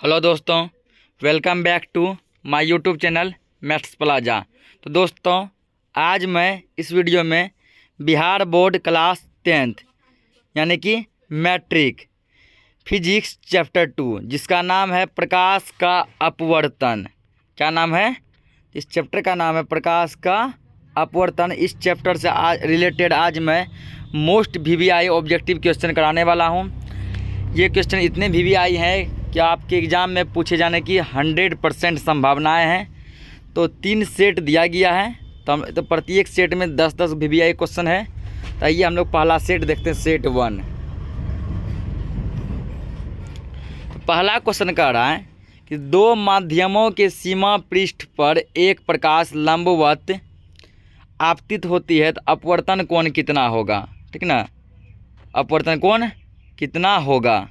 Hello दोस्तों, welcome back to my YouTube channel Maths Plaza. तो दोस्तों, आज मैं इस वीडियो में बिहार बोर्ड क्लास 10th यानी कि मैट्रिक फिजिक्स चैप्टर 2 जिसका नाम है प्रकाश का अपवर्तन। क्या नाम है? इस चैप्टर का नाम है प्रकाश का अपवर्तन। इस चैप्टर से रिलेटेड आज मैं मोस्ट वीवीआई ऑब्जेक्टिव क्वेश्चन कराने वाला हूँ। ये क्वेश्चन इतने वीवीआई हैं कि आपके एग्ज़ाम में पूछे जाने की 100% संभावनाएं हैं। तो 3 सेट दिया गया है, तो प्रत्येक सेट में 10-10 वीवीआई क्वेश्चन है। तो आइए हम लोग पहला सेट देखते हैं, सेट 1। पहला क्वेश्चन कह रहा है कि दो माध्यमों के सीमा पृष्ठ पर एक प्रकाश लंबवत आपतित होती है तो अपवर्तन कोण कितना होगा? ठीक ना, अपवर्तन कोण कितना होगा?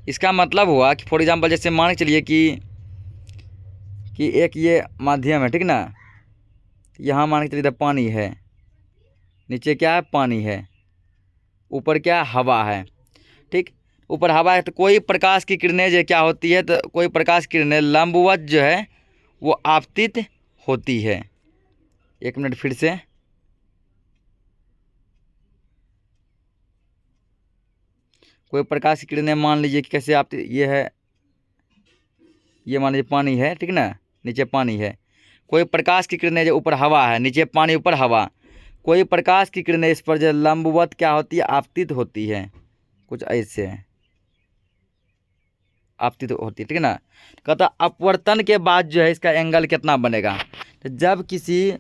इसका मतलब हुआ कि फॉर एग्जांपल जैसे मान के चलिए कि एक ये माध्यम है, ठीक ना। यहाँ मान के चलिए इधर पानी है, नीचे क्या है? पानी है, ऊपर क्या है? हवा है। ठीक, ऊपर हवा है तो कोई प्रकाश की किरणें जो क्या होती है, तो कोई प्रकाश की किरणें लंबवत जो है वो आपतित होती है। एक मिनट फिर से, कोई प्रकाश की किरणें मान लीजिए कि कैसे आप, ये है, ये मान लीजिए पानी है, ठीक ना, नीचे पानी है। कोई प्रकाश की किरणें जो ऊपर हवा है, नीचे पानी ऊपर हवा, कोई प्रकाश की किरणें इस पर जो लंबवत क्या होती है? आपतित होती है। कुछ ऐसे आपतित होती है, ठीक ना। कहता अपवर्तन के बाद जो है इसका एंगल कितना बनेगा? तो जब किसी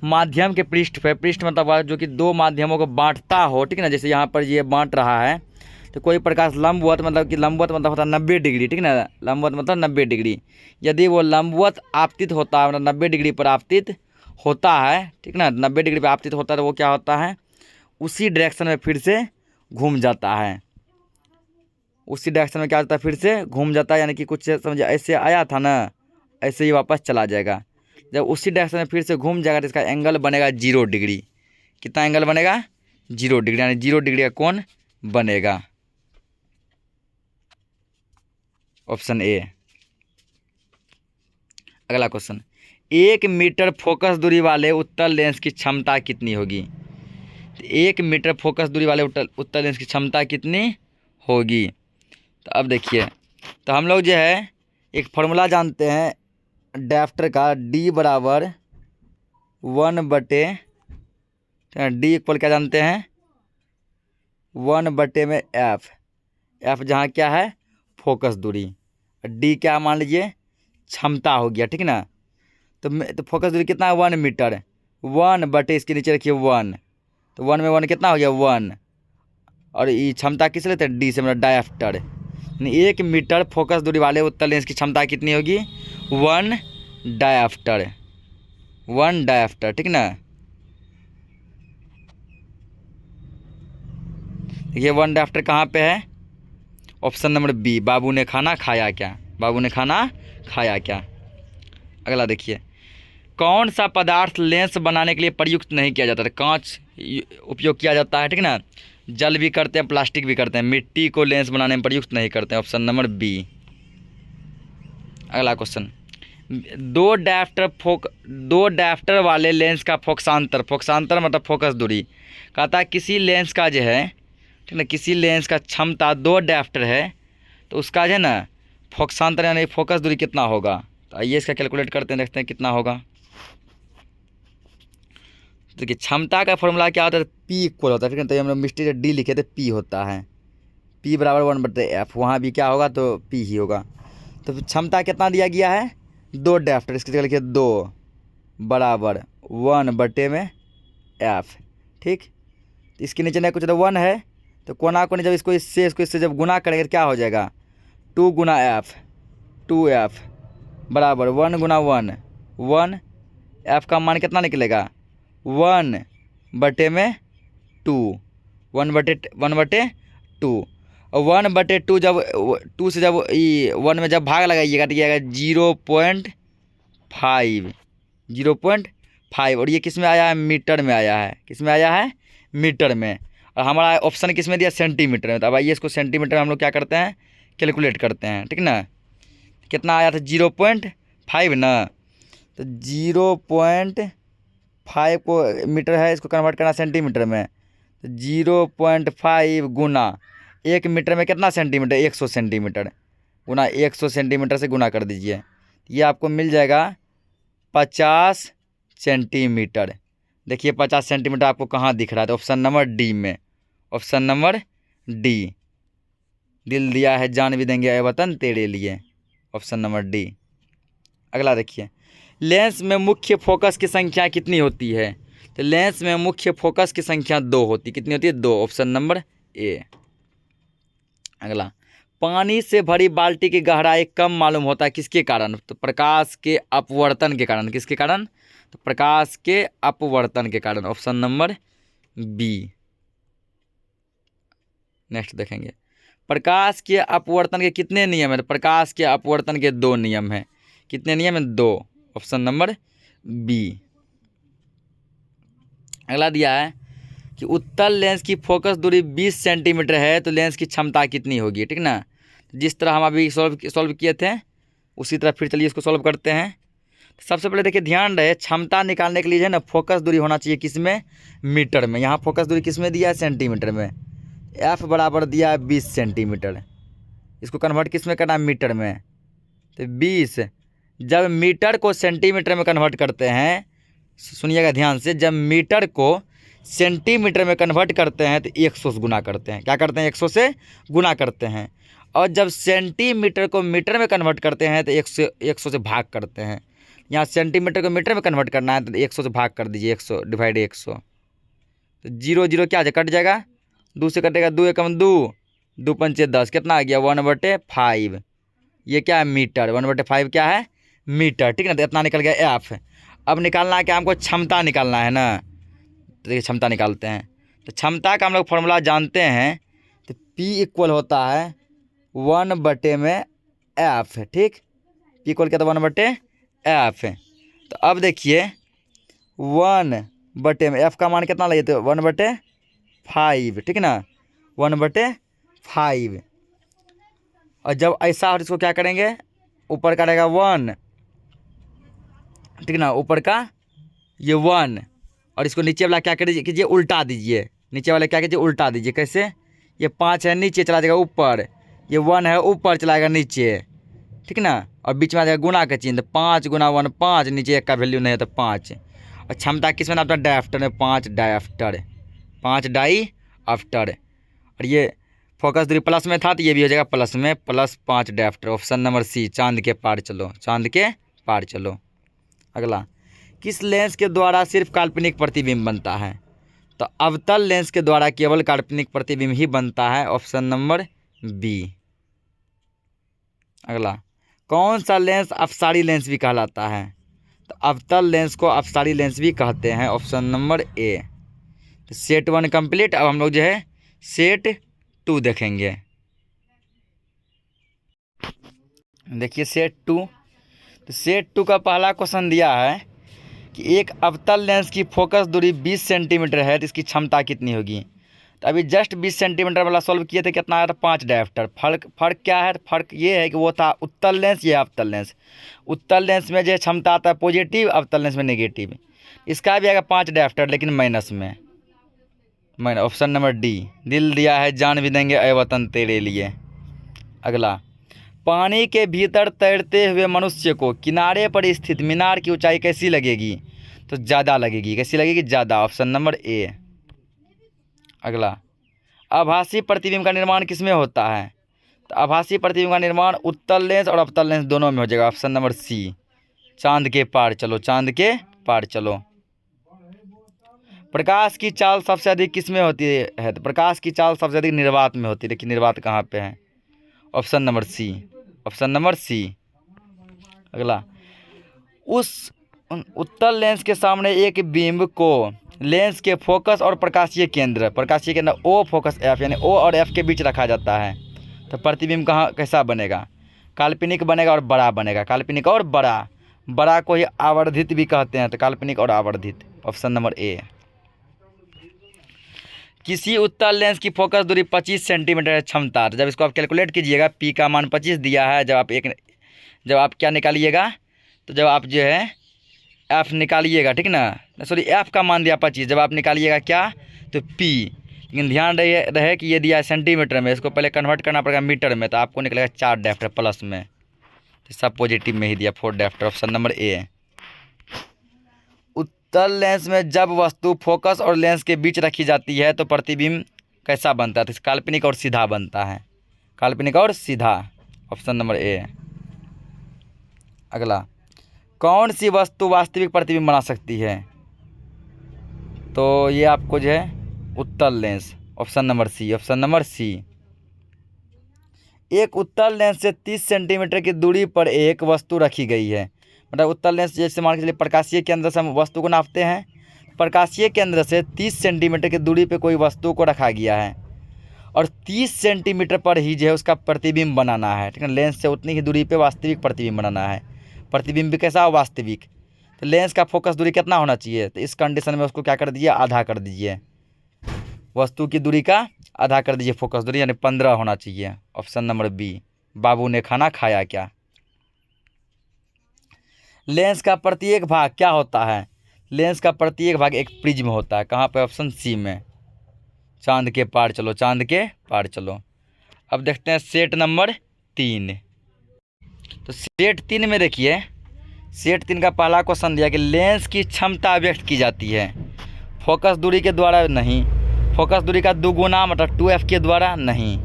माध्यम के पृष्ठ पे, पृष्ठ मतलब जो कि दो माध्यमों को बांटता हो, ठीक ना, जैसे यहाँ पर ये बांट रहा है, तो कोई प्रकाश लंबवत मतलब कि लंबवत मतलब होता है 90 डिग्री, ठीक ना, लंबवत मतलब 90 डिग्री। यदि वो लंबवत आपतित होता है, मतलब 90 डिग्री पर आपतित होता है, ठीक ना, 90 डिग्री पर आपतित होता है, तो वो क्या होता है? उसी डायरेक्शन में फिर से घूम जाता है। उसी डायरेक्शन में क्या होता है? फिर से घूम जाता है, यानी कि कुछ समझे ऐसे आया था ना, ऐसे ही वापस चला जाएगा। जब उसी डायरेक्शन में फिर से घूम जाएगा तो इसका एंगल बनेगा 0 डिग्री। कितना एंगल बनेगा? 0 डिग्री, यानी 0 डिग्री का कोण बनेगा। Option A. अगला क्वेश्चन, 1 मीटर फोकस दूरी वाले उत्तल लेंस की क्षमता कितनी होगी? 1 मीटर फोकस दूरी वाले उत्तल लेंस की क्षमता कितनी होगी? तो अब देखिए, तो हम लोग जो है एक फॉर्मूला जानते हैं डायफ्टर का, D बराबर 1/, D इक्वल क्या जानते हैं? 1/में एफ जहाँ क्या है? फोकस दूरी। D क्या मान लीजिए? क्षमता हो गया, ठीक ना। तो फोकस दूरी कितना है? 1 मीटर। 1/, इसके नीचे रखिए 1, तो 1 में 1 कितना हो गया? 1। और ये क्षमता किस लेते हैं? D से, मतलब डायफ्टर। यानी 1 मीटर फोकस दूरी वाले उत्तल लेंस की क्षमता कितनी होगी? 1 डायफ्टर। 1 डायफ्टर, ठीक ना। देखिए 1 डायफ्टर कहाँ पे है? ऑप्शन नंबर बी, बाबू ने खाना खाया क्या? बाबू ने खाना खाया क्या? अगला देखिए, कौन सा पदार्थ लेंस बनाने के लिए प्रयुक्त नहीं किया जाता है? कांच उपयोग किया जाता है, ठीक ना। जल भी करते हैं, प्लास्टिक भी करते हैं, मिट्टी को लेंस बनाने में प्रयुक्त नहीं करते हैं। Option number B. अगला क्वेश्चन, दो डायफ्टर वाले लेंस का फोकसांतर मतलब फोकस दूरी। कहता है किसी लेंस का जो है, ठीक ना, किसी लेंस का क्षमता 2 डायफ्टर है तो उसका जो है ना फोकसांतर यानी फोकस दूरी कितना होगा? तो आइए इसका कैलकुलेट करते हैं, देखते हैं कितना होगा। देखिए क्षमता का फॉर्मूला क्या होता है? P इक्वल होता है, ठीक है। तो हम लोग मिस्टेक D लिखे थे, P होता है, P बराबर 1/f। वहाँ भी क्या होगा? तो P ही होगा। तो क्षमता कितना दिया गया है? 2 डायफ्टर, इसकी जगह लिखिए 2 बराबर 1/में f, ठीक। इसके नीचे ना कुछ तो 1 है, तो कोना को जब इसको इससे जब गुना करेंगे तो क्या हो जाएगा? 2 गुना f, 2f बराबर 1 गुना 1, 1। f का मान कितना निकलेगा? 1/2, 1/2। और 1/2 जब 2 से जब 1 में जब भाग लगाइएगा तो ये आएगा 0.5, 0.5। और ये किस में आया है? मीटर में आया है। किस में आया है? मीटर में। और हमारा ऑप्शन किस में दिया? सेंटीमीटर में। तो अब आइए इसको सेंटीमीटर में हम लोग क्या करते हैं? कैलकुलेट करते हैं, ठीक ना। कितना आया था 0.5 ना, तो 0.5 को मीटर है, इसको कन्वर्ट करना सेंटीमीटर में, तो 0.5 गुना 1 मीटर में कितना सेंटीमीटर, 100 सेंटीमीटर, गुना 100 सेंटीमीटर से गुना कर दीजिए, ये आपको मिल जाएगा 50 सेंटीमीटर। देखिए 50 सेंटीमीटर आपको कहाँ दिख रहा है, तो ऑप्शन नंबर डी में, ऑप्शन नंबर डी, दिल दिया है जान भी देंगे ऐ वतन तेरे लिए, ऑप्शन नंबर डी। अगला देखिए, लेंस में मुख्य फोकस की संख्या कितनी होती है, तो लेंस में मुख्य फोकस की संख्या 2 होती, कितनी होती है, 2, ऑप्शन नंबर ए। अगला, पानी से भरी बाल्टी की गहराई कम मालूम होता है किसके कारण, तो प्रकाश के अपवर्तन के कारण, किसके कारण, तो प्रकाश के अपवर्तन के कारण, ऑप्शन नंबर बी। नेक्स्ट देखेंगे, प्रकाश के अपवर्तन के कितने नियम है, तो प्रकाश के अपवर्तन के 2 नियम हैं, कितने नियम हैं, 2, ऑप्शन नंबर बी। अगला दिया है कि उत्तल लेंस की फोकस दूरी 20 सेंटीमीटर है तो लेंस की क्षमता कितनी होगी, ठीक ना। जिस तरह हम अभी सॉल्व किए थे उसी तरह फिर चलिए इसको सॉल्व करते हैं। सबसे पहले देखिए ध्यान रहे, क्षमता निकालने के लिए है ना फोकस दूरी होना चाहिए किस में, मीटर में। यहाँ फोकस दूरी किस में दिया है, सेंटीमीटर में। एफ बराबर दिया है 20 सेंटीमीटर, इसको कन्वर्ट किस में करना है, मीटर में। तो 20, जब मीटर को सेंटीमीटर में कन्वर्ट करते हैं, सुनिएगा ध्यान से, जब मीटर को सेंटीमीटर में कन्वर्ट करते हैं तो 100 से गुना करते हैं, क्या करते हैं, 100 से गुना करते हैं। और जब सेंटीमीटर को मीटर में कन्वर्ट करते हैं तो 100 से भाग करते हैं। यहाँ सेंटीमीटर को मीटर में कन्वर्ट करना है तो 100 से भाग कर दीजिए, 100 डिवाइड 100, तो 0 0 क्या है, कट जाएगा, 2 से कटेगा, 2 एकम 2, 2 पंचे 10, कितना आ गया, 1/5। ये क्या है, मीटर, 1/5 क्या है, मीटर, ठीक ना। तो इतना निकल गया एफ। अब निकालना है क्या, हमको क्षमता निकालना है ना, तो देखिए क्षमता निकालते हैं। तो क्षमता का हम लोग फॉर्मूला जानते हैं, तो P इक्वल होता है 1/f, ठीक, P इक्वल क्या था, 1/f। तो अब देखिए 1/f का मान कितना लगे, तो 1/5, ठीक ना, 1/5। और जब ऐसा हो इसको क्या करेंगे, ऊपर का रहेगा 1, ठीक ना, ऊपर का ये 1, और इसको नीचे वाला क्या कीजिए, उल्टा दीजिए, नीचे वाला क्या कीजिए, उल्टा दीजिए। कैसे, ये 5 है नीचे चला जाएगा ऊपर, ये 1 है ऊपर चलाएगा नीचे, ठीक ना, और बीच में आ जाएगा गुना का चिन्ह, 5 गुना 1 5, नीचे 1 का वैल्यू नहीं है तो 5। और क्षमता किस में नापता है, डायफ्टर में, 5 डायफ्टर, 5 डायफ्टर। और ये फोकस दूरी प्लस में था तो ये भी हो जाएगा प्लस में, +5 डायफ्टर, ऑप्शन नंबर सी, चांद के पार चलो, चांद के पार चलो। अगला, किस लेंस के द्वारा सिर्फ काल्पनिक प्रतिबिंब बनता है, तो अवतल लेंस के द्वारा केवल काल्पनिक प्रतिबिंब ही बनता है, ऑप्शन नंबर बी। अगला, कौन सा लेंस अपसारी लेंस भी कहलाता है, तो अवतल लेंस को अपसारी लेंस भी कहते हैं, ऑप्शन नंबर ए। तो सेट 1 कंप्लीट। अब हम लोग जो है सेट 2 देखेंगे। देखिए सेट 2, तो सेट 2 का पहला क्वेश्चन दिया है कि एक अवतल लेंस की फोकस दूरी 20 सेंटीमीटर है तो इसकी क्षमता कितनी होगी। तो अभी जस्ट 20 सेंटीमीटर वाला सॉल्व किए थे, कितना आया था, 5 डायफ्टर। फ़र्क क्या है, फ़र्क ये है कि वो था उत्तल लेंस, ये अवतल लेंस। उत्तल लेंस में जो क्षमता आता है पॉजिटिव, अवतल लेंस में नेगेटिव। इसका भी आएगा 5 डायफ्टर लेकिन माइनस में, ऑप्शन नंबर डी, दिल दिया है जान भी देंगे ऐ वतन तेरे लिए। अगला, पानी के भीतर तैरते हुए मनुष्य को किनारे पर स्थित मीनार की ऊंचाई कैसी लगेगी, तो ज़्यादा लगेगी, कैसी लगेगी, ज़्यादा, ऑप्शन नंबर ए। अगला, आभासी प्रतिबिंब का निर्माण किसमें होता है, तो आभासी प्रतिबिंब का निर्माण उत्तल लेंस और अवतल लेंस दोनों में हो जाएगा, ऑप्शन नंबर सी, चांद के पार चलो, चांद के पार चलो। प्रकाश की चाल सबसे अधिक किसमें होती है, तो प्रकाश की चाल सबसे अधिक निर्वात में होती है। देखिए निर्वात कहाँ पे है, option number C, option number C. अगला, उस उत्तल लेंस के सामने एक बिंब को लेंस के फोकस और प्रकाशीय केंद्र ओ फोकस एफ यानी ओ और एफ के बीच रखा जाता है तो प्रतिबिंब कहाँ कैसा बनेगा, काल्पनिक बनेगा और बड़ा बनेगा, काल्पनिक और बड़ा को ही आवर्धित भी कहते हैं, तो काल्पनिक और आवर्धित, ऑप्शन नंबर ए। किसी उत्तल लेंस की फोकस दूरी 25 सेंटीमीटर है क्षमता। जब इसको आप कैलकुलेट कीजिएगा, पी का मान 25 दिया है। जब आप क्या निकालिएगा, तो जब आप जो है एफ निकालिएगा, ठीक ना, सॉरी एफ का मान दिया 25, जब आप निकालिएगा क्या, तो पी। लेकिन ध्यान रहे कि ये दिया है सेंटीमीटर में, इसको पहले कन्वर्ट करना पड़ेगा मीटर में, तो आपको निकलेगा 4 डायप्टर प्लस में, तो सब पॉजिटिव में ही दिया 4 डायप्टर। Option number A. उत्तल लेंस में जब वस्तु फोकस और लेंस के बीच रखी जाती है तो प्रतिबिंब कैसा बनता है? तो काल्पनिक और सीधा बनता है, काल्पनिक और सीधा। Option number A. अगला, कौन सी वस्तु वास्तविक प्रतिबिंब बना सकती है? तो ये आपको जो है उत्तल lens. Option number C. Option number C. एक उत्तल लेंस से 30 सेंटीमीटर की दूरी पर एक वस्तु रखी गई है। मतलब उत्तल लेंस जैसे मान के चलिए प्रकाशीय केंद्र से हम वस्तु को नापते हैं, प्रकाशीय केंद्र से 30 सेंटीमीटर की दूरी पे कोई वस्तु को रखा गया है और 30 सेंटीमीटर पर ही जो है उसका प्रतिबिंब बनाना है, ठीक है। लेंस से उतनी ही दूरी पे वास्तविक प्रतिबिंब बनाना है। प्रतिबिंब भी कैसा हो? वास्तविक। तो लेंस का फोकस दूरी कितना होना चाहिए? तो इस कंडीशन में उसको क्या कर दीजिए, आधा कर दीजिए, वस्तु की दूरी का आधा कर दीजिए फोकस दूरी, यानी 15 होना चाहिए। Option number B. बाबू ने खाना खाया क्या? लेंस का प्रत्येक भाग क्या होता है? लेंस का प्रत्येक भाग एक प्रिज्म होता है। कहाँ पे? ऑप्शन सी में। चांद के पार चलो, चांद के पार चलो। अब देखते हैं सेट नंबर 3। तो सेट 3 में देखिए, सेट 3 का पहला क्वेश्चन दिया कि लेंस की क्षमता व्यक्त की जाती है फोकस दूरी के द्वारा नहीं, फोकस दूरी का 2 गुना मतलब 2f के द्वारा नहीं,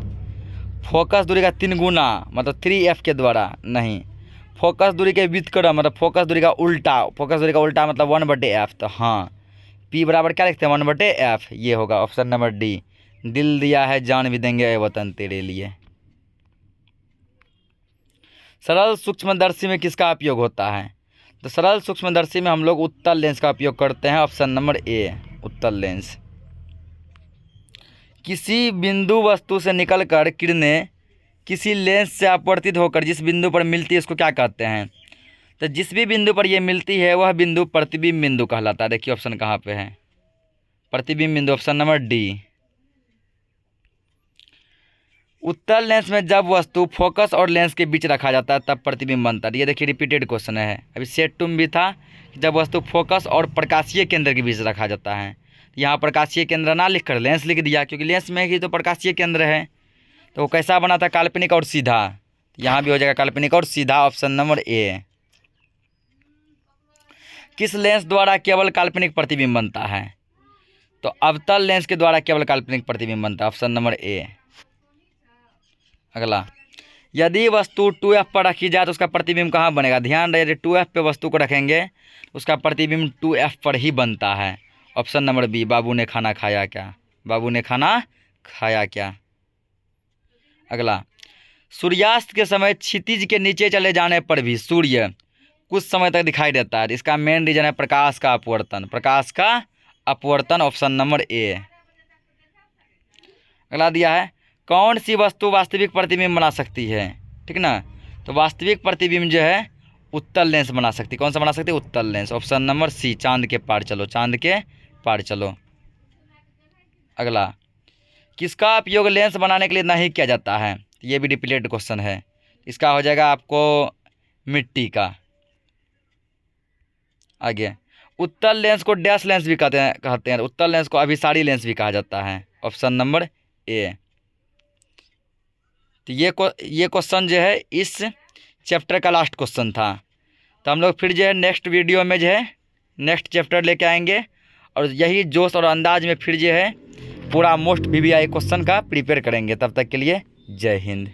फोकस दूरी का 3 गुना मतलब 3f के द्वारा नहीं, फोकस दूरी के व्युत्क्रम मतलब फोकस दूरी का उल्टा, फोकस दूरी का उल्टा मतलब 1/f। तो हाँ, p बराबर क्या लिखते हैं? 1/f। ये होगा ऑप्शन नंबर डी। दिल दिया है जान भी देंगे ए वतन तेरे लिए। सरल सूक्ष्मदर्शी में किसका उपयोग होता है? तो सरल सूक्ष्मदर्शी में हम लोग उत्तल लेंस का उपयोग करते हैं। ऑप्शन नंबर ए, उत्तल लेंस। किसी बिंदु वस्तु से निकलकर किरणें किसी लेंस से अपवर्तित होकर जिस बिंदु पर मिलती है उसको क्या कहते हैं? तो जिस भी बिंदु पर ये मिलती है वह बिंदु प्रतिबिंब बिंदु कहलाता है। देखिए ऑप्शन कहाँ पे है? प्रतिबिंब बिंदु। Option number D. उत्तल लेंस में जब वस्तु फोकस और लेंस के बीच रखा जाता है तब प्रतिबिंब बनता है। ये देखिए रिपीटेड क्वेश्चन है। अभी सेट 2 में भी था कि जब वस्तु फोकस और प्रकाशीय केंद्र के बीच रखा जाता है। यहाँ प्रकाशीय केंद्र ना लिखकर लेंस लिख दिया, क्योंकि लेंस में ही तो प्रकाशीय केंद्र है। तो वो कैसा बना था? काल्पनिक और सीधा। यहाँ भी हो जाएगा काल्पनिक और सीधा। Option number A. किस लेंस द्वारा केवल काल्पनिक प्रतिबिंब बनता है? तो अवतल लेंस के द्वारा केवल काल्पनिक प्रतिबिंब बनता है। Option number A. अगला, यदि वस्तु 2f पर रखी जाए तो उसका प्रतिबिंब कहाँ बनेगा? ध्यान रहे, यदि 2f पे वस्तु को रखेंगे उसका प्रतिबिंब 2f पर ही बनता है। Option number B. बाबू ने खाना खाया क्या? बाबू ने खाना खाया क्या? अगला, सूर्यास्त के समय क्षितिज के नीचे चले जाने पर भी सूर्य कुछ समय तक दिखाई देता है। इसका मेन रीजन है प्रकाश का अपवर्तन, प्रकाश का अपवर्तन। Option number A. अगला दिया है, कौन सी वस्तु वास्तविक प्रतिबिंब बना सकती है? ठीक ना, तो वास्तविक प्रतिबिंब जो है उत्तल लेंस बना सकती है। कौन सा बना सकती है? उत्तल लेंस। ऑप्शन नंबर सी। चांद के पार चलो, चांद के पार चलो। अगला, किसका उपयोग लेंस बनाने के लिए नहीं किया जाता है? ये भी रिपीटेड क्वेश्चन है। इसका हो जाएगा आपको मिट्टी का। आगे, उत्तल लेंस को डैश लेंस भी कहते हैं। उत्तल लेंस को अभिसारी लेंस भी कहा जाता है। Option number A. तो ये क्वेश्चन जो है इस चैप्टर का लास्ट क्वेश्चन था। तो हम लोग फिर जो है नेक्स्ट वीडियो में जो है नेक्स्ट चैप्टर लेके आएंगे और यही जोश और अंदाज में फिर जो है पूरा मोस्ट VVI क्वेश्चन का प्रिपेयर करेंगे। तब तक के लिए जय हिंद।